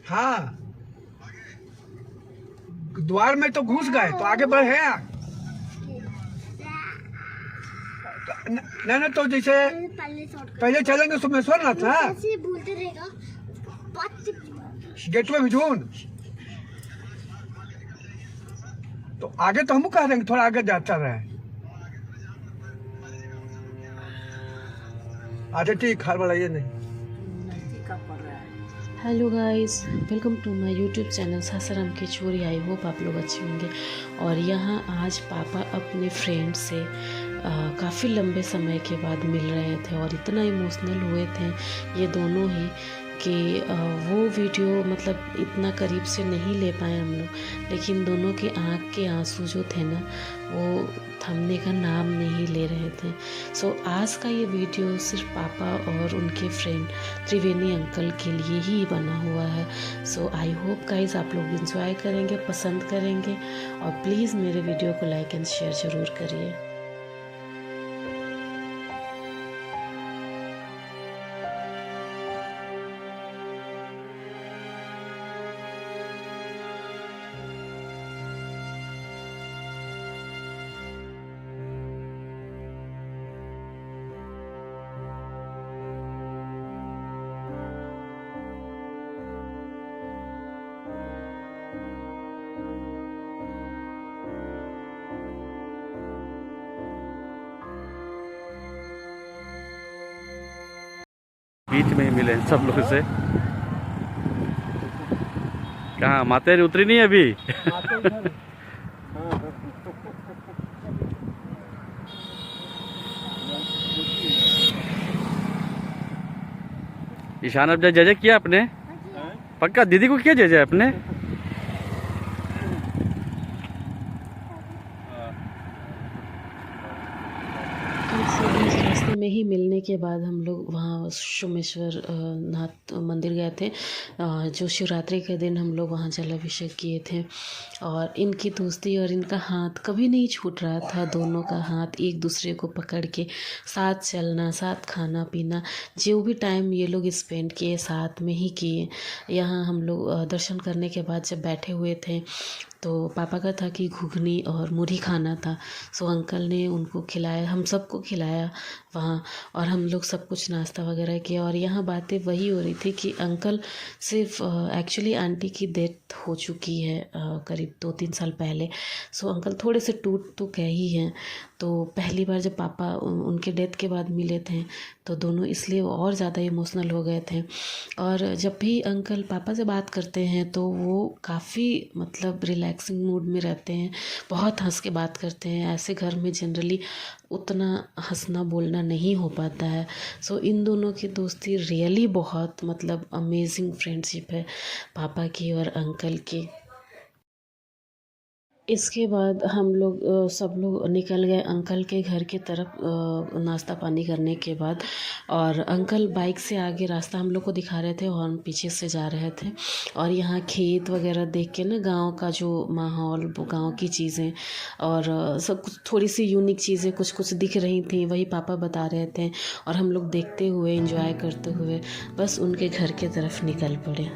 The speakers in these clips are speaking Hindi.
हाँ, द्वार में तो घुस गए तो आगे बढ़े आप। ना तो जैसे पहले चलेंगे सोमेश्वर नाथ ना, गेट में भिजून तो आगे तो हम कह देंगे थोड़ा आगे जाता रहे। अच्छा ठीक, हार बढ़ाइए नहीं। Hello guys, welcome to my YouTube channel Sasaram की चोरी। आई होप आप लोग अच्छे होंगे। और यहाँ आज पापा अपने फ्रेंड से काफ़ी लंबे समय के बाद मिल रहे थे और इतना इमोशनल हुए थे ये दोनों ही कि वो वीडियो मतलब इतना करीब से नहीं ले पाए हम लोग, लेकिन दोनों के आँख के आंसू जो थे ना वो थमने का नाम नहीं ले रहे थे। सो आज का ये वीडियो सिर्फ पापा और उनके फ्रेंड त्रिवेणी अंकल के लिए ही बना हुआ है। सो आई होप गाइस आप लोग इंजॉय करेंगे, पसंद करेंगे और प्लीज़ मेरे वीडियो को लाइक एंड शेयर ज़रूर करिए। बीच में ही मिले सब लोग से। कहाँ मातेरी उतरी नहीं है अभी? ईशान अब जय किया आपने? पक्का दीदी को किया जय आपने? रास्ते में ही मिलने के बाद हम लोग वहाँ सोमेश्वर नाथ मंदिर गए थे। जो शिवरात्रि के दिन हम लोग वहाँ जलाभिषेक किए थे और इनकी दोस्ती और इनका हाथ कभी नहीं छूट रहा था। दोनों का हाथ एक दूसरे को पकड़ के साथ चलना, साथ खाना पीना, जो भी टाइम ये लोग स्पेंड किए साथ में ही किए। यहाँ हम लोग दर्शन करने के बाद जब बैठे हुए थे तो पापा का था कि घुगनी और मुरही खाना था। सो अंकल ने उनको खिलाया, हम सबको खिलाया वहाँ, और हम लोग सब कुछ नाश्ता वगैरह किया। और यहाँ बातें वही हो रही थी कि अंकल सिर्फ एक्चुअली आंटी की डेथ हो चुकी है करीब 2-3 साल पहले। सो अंकल थोड़े से टूट तो गए ही हैं। तो पहली बार जब पापा उनके डेथ के बाद मिले थे तो दोनों इसलिए और ज़्यादा इमोशनल हो गए थे। और जब भी अंकल पापा से बात करते हैं तो वो काफ़ी मतलब रिलैक्सिंग मूड में रहते हैं, बहुत हंस के बात करते हैं। ऐसे घर में जनरली उतना हंसना बोलना नहीं हो पाता है। सो इन दोनों की दोस्ती रियली बहुत मतलब अमेजिंग फ्रेंडशिप है पापा की और अंकल की। इसके बाद हम लोग सब लोग निकल गए अंकल के घर की तरफ नाश्ता पानी करने के बाद। और अंकल बाइक से आगे रास्ता हम लोग को दिखा रहे थे और हम पीछे से जा रहे थे। और यहाँ खेत वगैरह देख के ना गांव का जो माहौल, वो गांव की चीज़ें और सब कुछ थोड़ी सी यूनिक चीज़ें कुछ कुछ दिख रही थी, वही पापा बता रहे थे और हम लोग देखते हुए एंजॉय करते हुए बस उनके घर की तरफ निकल पड़े।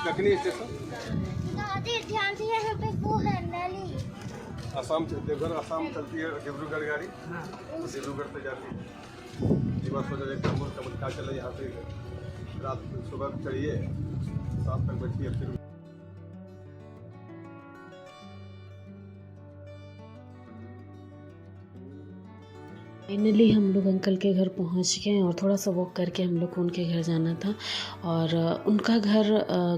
कखनी स्टेशन दादी ध्यान से यहाँ पे वो है नली। आसाम से देवघर आसाम चलती है डिब्रूगढ़ गाड़ी, डिब्रूगढ़ से जाती है। जीवा सोचा एक का चले यहाँ से रात सुबह चढ़िए, शाम तक बैठिए फिर। फाइनली हम लोग अंकल के घर पहुंच गए और थोड़ा सा वॉक करके हम लोग को उनके घर जाना था। और उनका घर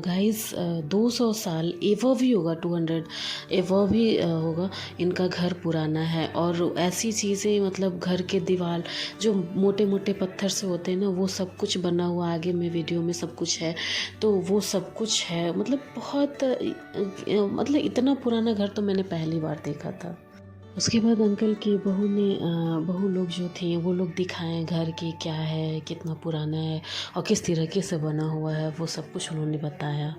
गाइस 200 साल एवव ही होगा, 200 एवव ही होगा। इनका घर पुराना है और ऐसी चीज़ें मतलब घर के दीवार जो मोटे मोटे पत्थर से होते हैं ना, वो सब कुछ बना हुआ आगे में वीडियो में सब कुछ है। तो वो सब कुछ है मतलब बहुत मतलब इतना पुराना घर तो मैंने पहली बार देखा था। उसके बाद अंकल की बहू लोग जो थी वो लोग दिखाएं घर की क्या है, कितना पुराना है और किस तरीके से बना हुआ है, वो सब कुछ उन्होंने बताया।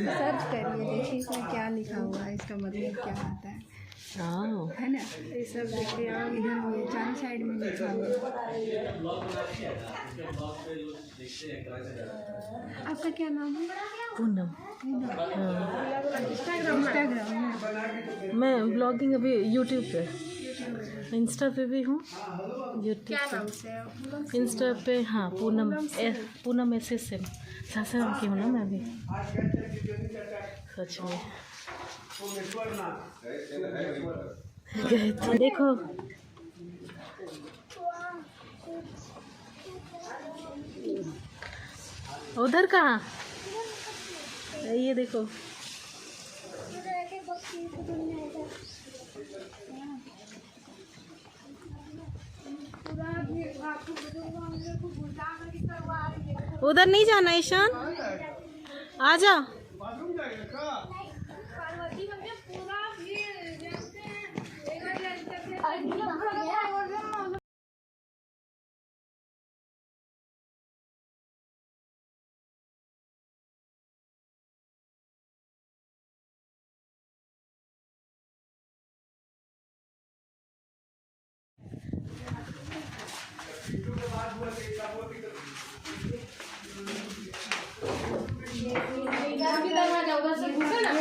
सर्च करिए, देखिए इसमें क्या लिखा हुआ है, इसका मतलब क्या आता है ना। ये सब देखिए आप इधर हो, चारों साइड में लिखा हुआ है। आपका क्या नाम है? पूनम। इंस्टाग्राम में मैं ब्लॉगिंग अभी यूट्यूब पे, इंस्टा पे भी हूँ, यूट्यूब नाम से है? इंस्टा पे। हाँ पूनम SSM सासाराम की हूँ ना मैं भी, सच में गए थे। देखो उधर कहाँ, ये देखो उधर नहीं जाना ईशान, आ जा।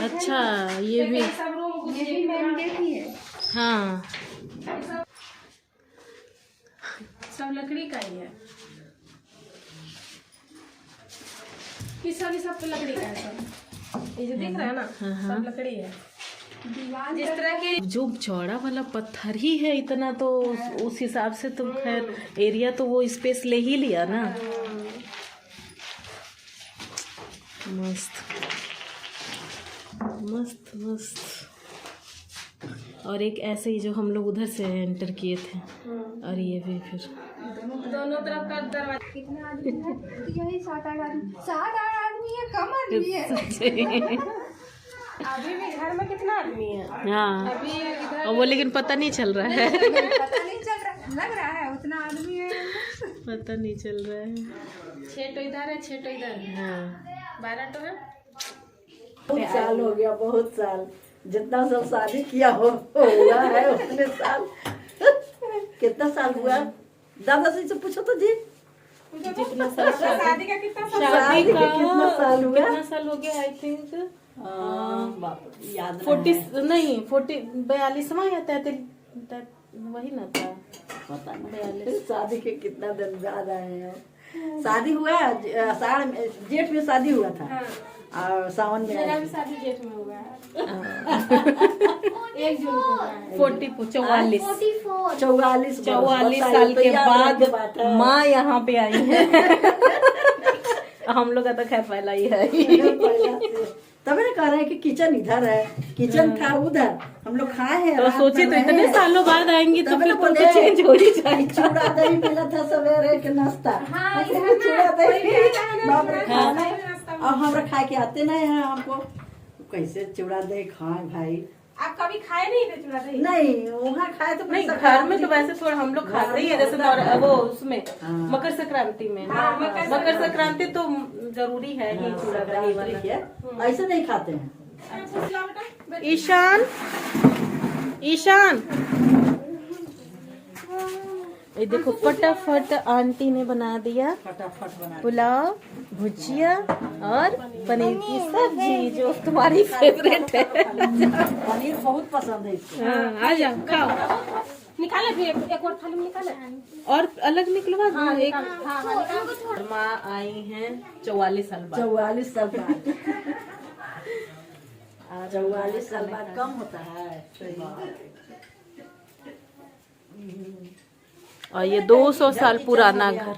अच्छा ये भी मैंने देखी है। हाँ सब लकड़ी का ही है, कि सब पे लकड़ी का है। सब ये जो दिख रहा है ना, सब लकड़ी है। जिस तरह के जो चौड़ा वाला पत्थर ही है इतना, तो उस हिसाब से तो खैर एरिया तो वो स्पेस ले ही लिया ना। मस्त मस्त मस्त। और एक ऐसे ही जो हम लोग उधर से एंटर किए थे, और ये भी फिर दोनों तरफ का दरवाजा। कितना आदमी है? यही 7-8 आदमी, 7-8 आदमी है, कम आदमी है। अभी भी घर में कितना आदमी है? हाँ अभी इधर और वो लेकिन पता नहीं चल रहा है। पता नहीं चल रहा, लग रहा है उतना आदमी है। पता नहीं चल रहा है। 6 तो इधर है, 6 तो इधर है, हाँ 12 तो है। बहुत साल हो गया, बहुत साल। जितना सब शादी किया हुआ है उतने साल। कितना साल हुआ दादा से पूछो तो जी, जितना साल शादी का कितना साल? शादी का कितना साल हुआ? कितना साल हो गया? आई थिंक याद 40 नहीं 42वां या 43 वही ना था, पता नहीं शादी के कितना दिन बाद आए हैं। शादी हुआ साढ़ जेठ में शादी हुआ था और सावन में मेरा भी शादी जेठ में हुआ है। 1 जून को हुआ है। 44 साल के बाद माँ यहाँ पे आई है। हम लोग का तो खैर पहला ही है। तभी ना कह रहे हैं कि किचन इधर है, किचन था उधर, हम लोग खाए हैं। तो सोचे तो इतने सालों बाद आएंगी तो फिर तो तो चेंज हो ही जाएगा। चूड़ा दही मिला था सवेरे के नाश्ता। चूड़ा दही बाप रे खाना, और हमरा खा के आते नहीं है। हमको कैसे चूड़ा दही खाए भाई? आप कभी खाए नहीं थे चूड़ा दही? नहीं वहाँ खाए तो नहीं, घर में तो वैसे थोड़ा हम लोग खाते ही है, जैसे वो उसमें मकर संक्रांति में। मकर संक्रांति तो जरूरी है ही चूड़ा दही वाला। ऐसे नहीं खाते हैं। ईशान ईशान ये देखो फटाफट आंटी ने बना दिया फटाफट बना पुलाव, भुजिया और पनीर की सब्जी जो तुम्हारी फेवरेट है। पनीर बहुत पसंद है इसको। हाँ, आ जाओ खाओ। निकाले भी एक और थाली में निकाले। और अलग निकलवा दो एक। हाँ, माँ आई हैं 44 साल बाद। 44 साल बाद 44 साल बाद कम होता है। और ये 200 साल पुराना घर।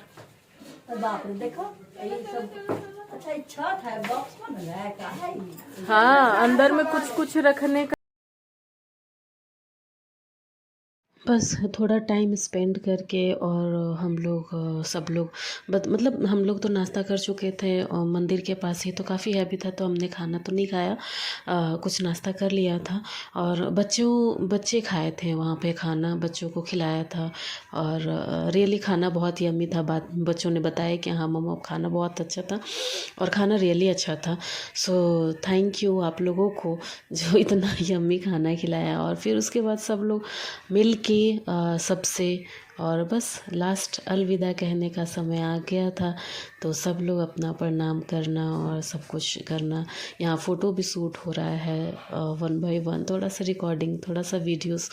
बाप रे देखो ये सब। अच्छा ये छत है, बॉक्स बनल है का है? हाँ, अंदर में कुछ कुछ रखने का। बस थोड़ा टाइम स्पेंड करके और हम लोग सब लोग मतलब हम लोग तो नाश्ता कर चुके थे और मंदिर के पास ही तो काफ़ी हैवी था, तो हमने खाना तो नहीं खाया, कुछ नाश्ता कर लिया था। और बच्चे खाए थे वहाँ पे खाना, बच्चों को खिलाया था। और रियली खाना बहुत यम्मी था। बच्चों ने बताया कि हाँ मम्मा खाना बहुत अच्छा था और खाना रियली अच्छा था। सो थैंक यू आप लोगों को जो इतना यम्मी खाना खिलाया। और फिर उसके बाद सब लोग मिल के सबसे और बस लास्ट अलविदा कहने का समय आ गया था, तो सब लोग अपना प्रणाम करना और सब कुछ करना। यहाँ फ़ोटो भी शूट हो रहा है 1 by 1, थोड़ा सा रिकॉर्डिंग, थोड़ा सा वीडियोस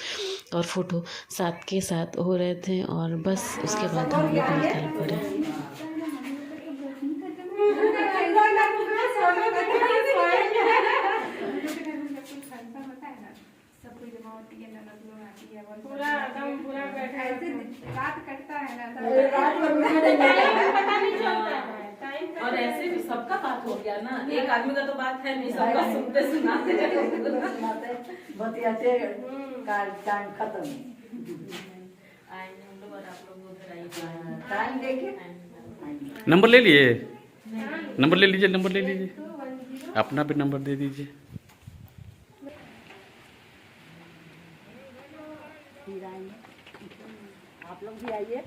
और फ़ोटो साथ के साथ हो रहे थे। और बस उसके बाद हम लोग निकल पड़े। और ऐसे भी सबका बात हो गया ना, एक आदमी का तो बात है नहीं, सबका सुनते सुनाते बतियाते टाइम खत्म। टाइम देखे नंबर ले लिए, नंबर ले लीजिए, नंबर ले लीजिए, अपना भी नंबर दे दीजिए। आप लोग भी आइए।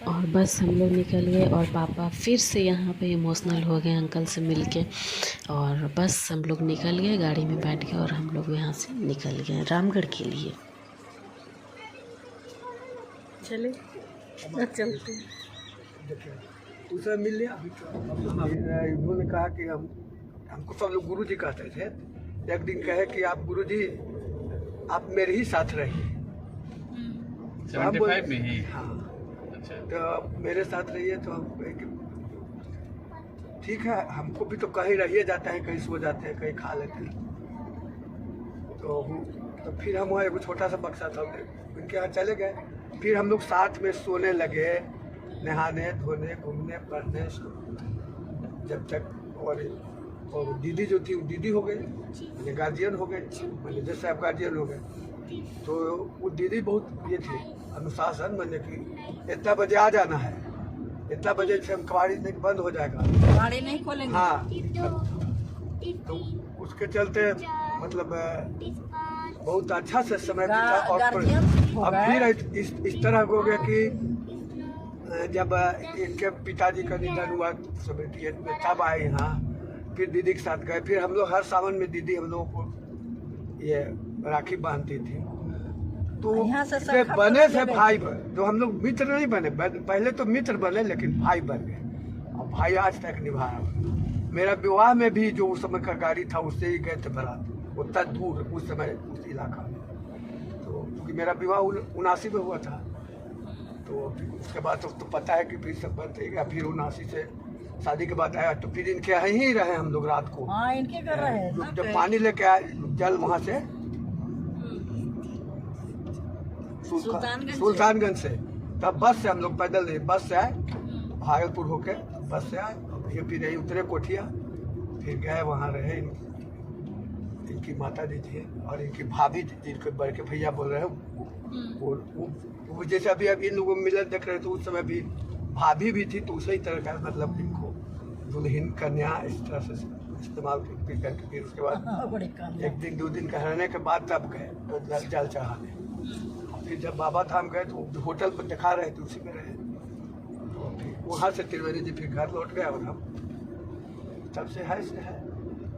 और बस हम लोग निकल गए और पापा फिर से यहाँ पे इमोशनल हो गए अंकल से मिलके। और बस हम लोग निकल गए, गाड़ी में बैठ गए और हम लोग यहाँ से निकल गए रामगढ़ के लिए। चले चलते हैं। उसे मिल लिया। उन्होंने कहा कि हमको सब लोग गुरुजी कहते थे। एक दिन कहे कि आप गुरुजी आप मेरे ही साथ रहिए। 75 में ही? हाँ। अच्छा। तो मेरे साथ रहिए, तो हम ठीक है, हमको भी तो कहीं रहिए जाता है, कहीं सो जाते हैं, कहीं खा लेते हैं। तो फिर हम वहाँ एक छोटा सा बक्सा था उनके यहाँ चले गए। फिर हम लोग साथ में सोने लगे, नहाने धोने घूमने पढ़ने जब तक। और दीदी जो थी वो दीदी हो गई, मैंने गार्जियन हो गए, मैनेजर साहब गार्जियन हो गए। तो वो दीदी बहुत ये थी अनुशासन, मैंने कि इतना बजे आ जाना है, इतना बजे से हम कबाड़ी नहीं बंद हो जाएगा, कबाड़ी नहीं खोलेंगे। हाँ। तो उसके चलते मतलब बहुत अच्छा से समय बीता। और अब फिर इस तरह हो गया कि जब इनके पिताजी का निधन हुआ 78 में, तब आए यहाँ, फिर दीदी के साथ गए। फिर हम लोग हर सावन में दीदी हम लोगों को ये राखी बांधती थी। तो बने थे भाई बहन, तो हम लोग मित्र नहीं बने, पहले तो मित्र बने लेकिन भाई बन गए। और भाई आज तक निभा रहा। मेरा विवाह में भी जो उस समय का गाड़ी था उससे ही गए थे बारात, उतना दूर उस समय उस इलाका में। तो क्योंकि मेरा विवाह 79 में हुआ था, तो उसके बाद तो पता है कि फिर सब बंद हो गया। फिर 79 से शादी के बाद आया, तो फिर इनके यहाँ ही रहे हम लोग रात को। हाँ, इनके घर रहे। जब पानी लेके आए जल वहाँ से सुल्तानगंज से, तब बस से हम लोग पैदल नहीं, बस से आए भागलपुर होके, बस से आए। फिर यही उतरे कोठिया, फिर गए वहाँ रहे। इनकी माता जी थी और इनकी भाभी जिनके बड़े के भैया बोल रहे हैं, वो जैसे अभी इन लोगों में मिलन देख रहे थे, उस समय भी भाभी भी थी, तो उसी तरह का मतलब इनको दुल्हन कन्या इस तरह से इस्तेमाल करके फिर उसके बाद 1 दिन 2 दिन का रहने के बाद तब गए तो जल चढ़ाने। फिर जब बाबा धाम गए तो होटल पर दिखा रहे थे, उसी में रहे। तो फिर वहाँ से त्रिवेणी जी फिर घर लौट गए और हम तब से है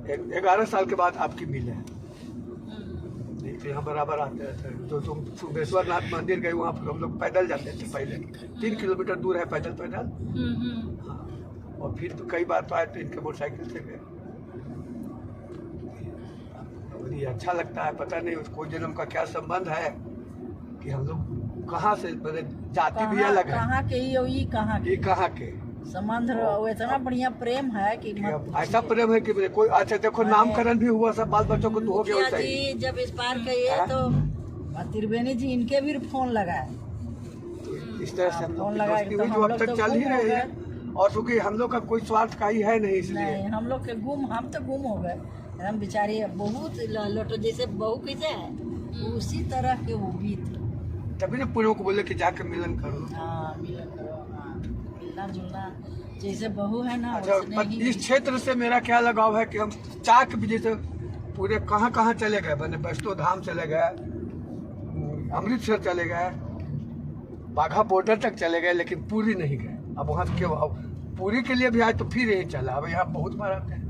11 साल के बाद आपकी मिले। तो यहाँ बराबर आते रहते हैं। जो तुम सुमेश्वर नाथ मंदिर गए वहाँ पर हम लोग पैदल जाते थे पहले, 3 किलोमीटर दूर है पैदल। हाँ, और फिर तो कई बार तो आए तो इनके मोटरसाइकिल से गए। और ये अच्छा लगता है, पता नहीं उसको जन्म का क्या संबंध है कि हम लोग कहाँ से, मतलब जाति भी अलग है, कहाँ के ये कहाँ के संबंध इतना बढ़िया प्रेम है कि ऐसा प्रेम है कि कोई। अच्छा देखो, नामकरण भी हुआ, सब बाल बच्चों को तो हो गया मुखिया वैसा ही। जी जब इस पार गए तो त्रिवेणी जी इनके भी फोन लगाए, इस तरह से हम फोन लोग लगाए की तो दोस्ती हुई हम जो अब लोग तक तो चल ही गुम हो रही है। गए। और चूंकि हम लोग का कोई स्वार्थ का ही है नहीं, इसलिए नहीं, हम लोग के हम तो गुम हो गए। हम बेचारे बहुत लोटो जैसे बहू कैसे है उसी तरह के वो भी थे। तभी ना पुरों को बोले कि जाके मिलन करो। हाँ मिलन करो, हाँ मिलना जुलना जैसे बहू है ना। अच्छा, इस क्षेत्र से मेरा क्या लगाव है कि हम चाक भी जैसे पूरे कहाँ कहाँ चले गए, मैंने वैष्णो धाम चले गए, अमृतसर चले गए, बाघा बॉर्डर तक चले गए, लेकिन पूरी नहीं गए। अब वहाँ के पूरी के लिए भी आए तो फिर यही चला। अब यहाँ बहुत बार आते हैं।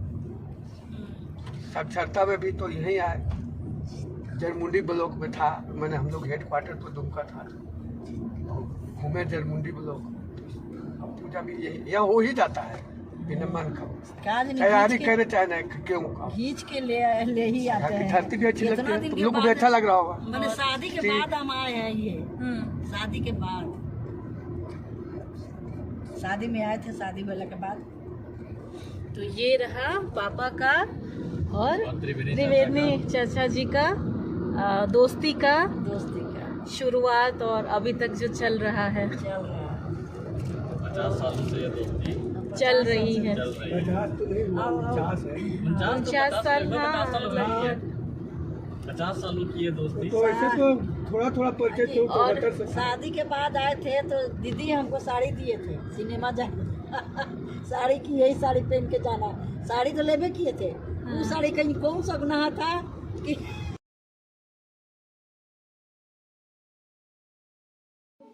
साक्षरता में भी तो यहीं आए, जरमुंडी ब्लॉक में था, मैंने हम लोग हेडक्वार्टर तो दुमका था, घूमे जरमुंडी ब्लॉक। अब पूजा भी यही यहाँ हो ही जाता है बिना मन का, तैयारी करे चाहे नहीं क्यों। खींच के ले ही आते हैं। धरती भी अच्छी लगती है, तुम लोग को भी अच्छा लग रहा होगा। मैंने शादी के बाद हम आए हैं, ये शादी के बाद, शादी में आए थे, शादी होने के बाद। तो ये रहा पापा का और त्रिवेणी चाचा जी का दोस्ती का शुरुआत, और अभी तक जो चल रहा है, 50 सालों से ये दोस्ती चल रही है। 50 साल, हाँ, 50 सालों की ये दोस्ती। तो ऐसे तो थोड़ा थोड़ा परिचय तो और 74 से। शादी के बाद आए थे तो दीदी हमको साड़ी दिए थे सिनेमा जाना साड़ी की, यही साड़ी पहन के जाना। साड़ी तो लेबे किए थे, वो साड़ी कहीं कौन सा गुनाह था कि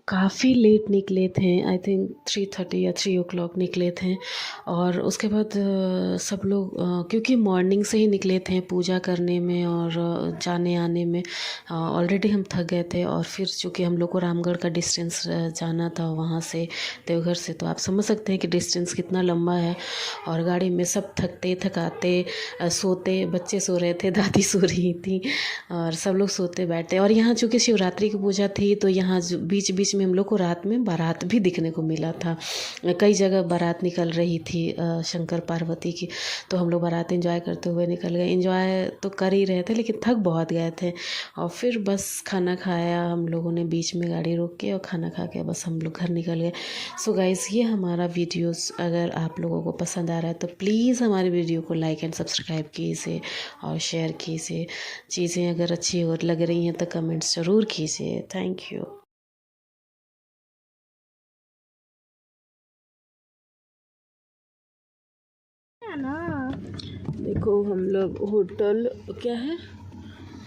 काफ़ी लेट निकले थे, आई थिंक 3:30 या 3 o'clock निकले थे। और उसके बाद सब लोग क्योंकि मॉर्निंग से ही निकले थे पूजा करने में और जाने आने में, ऑलरेडी हम थक गए थे। और फिर चूँकि हम लोग को रामगढ़ का डिस्टेंस जाना था वहाँ से देवघर से, तो आप समझ सकते हैं कि डिस्टेंस कितना लंबा है। और गाड़ी में सब थकते थकाते सोते, बच्चे सो रहे थे, दादी सो रही थी, और सब लोग सोते बैठते। और यहाँ चूँकि शिवरात्रि की पूजा थी तो यहाँ बीच बीच में हम लोग को रात में बारात भी दिखने को मिला था। कई जगह बारात निकल रही थी शंकर पार्वती की, तो हम लोग बारात एंजॉय करते हुए निकल गए। एंजॉय तो कर ही रहे थे लेकिन थक बहुत गए थे। और फिर बस खाना खाया हम लोगों ने, बीच में गाड़ी रोक के, और खाना खा के बस हम लोग घर निकल गए। सो गाइस, ये हमारा वीडियोस अगर आप लोगों को पसंद आ रहा है तो प्लीज़ हमारे वीडियो को लाइक एंड सब्सक्राइब कीजिए और शेयर कीजिए। चीज़ें अगर अच्छी और लग रही हैं तो कमेंट्स ज़रूर कीजिए। Thank you. देखो हम लोग होटल क्या है,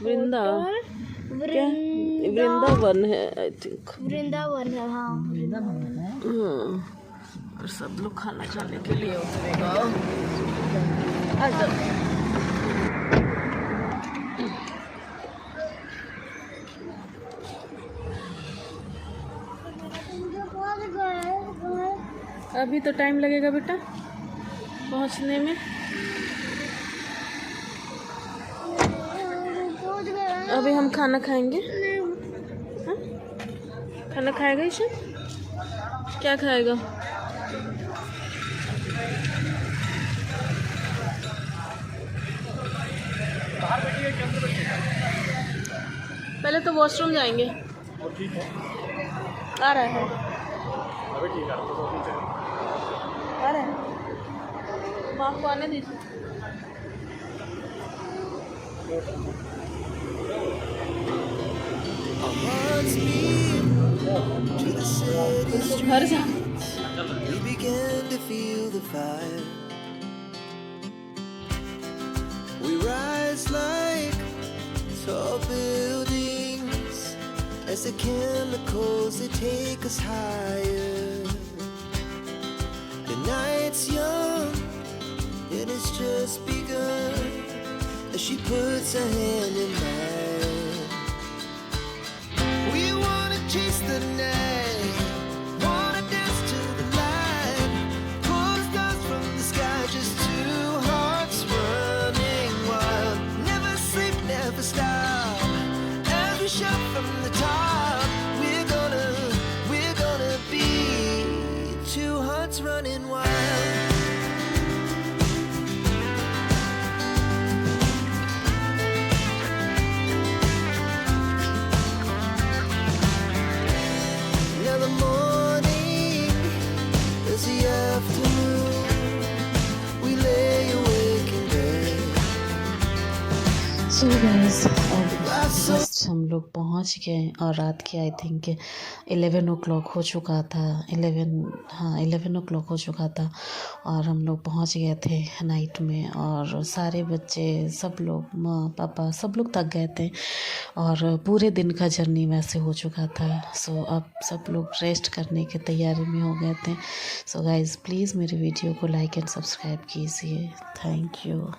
वृंदावन है, आई थिंक वृंदावन है। हाँ, और सब लोग खाना खाने के लिए उतरेगा। आ जाओ। अभी तो टाइम लगेगा बेटा पहुंचने में। अभी हम खाना खाएंगे। हाँ? खाना खाएगा ईशा? क्या खाएगा? पहले तो वॉशरूम जाएंगे। आ रहा है, आ रहा है, माँ को आने दीजिए। घर जा। We began to feel the fire. We rise like tall buildings as the chemicals they take us higher. The night's young and it's just begun as she puts her hand in mine. So guys अब जस्ट हम लोग पहुंच गए और रात के आई थिंक 11 o'clock हो चुका था। 11 o'clock हो चुका था और हम लोग पहुंच गए थे नाइट में। और सारे बच्चे सब लोग माँ पापा सब लोग थक गए थे और पूरे दिन का जर्नी वैसे हो चुका था। सो अब सब लोग रेस्ट करने की तैयारी में हो गए थे। सो गाइस प्लीज़ मेरे वीडियो को लाइक एंड सब्सक्राइब कीजिए। Thank you.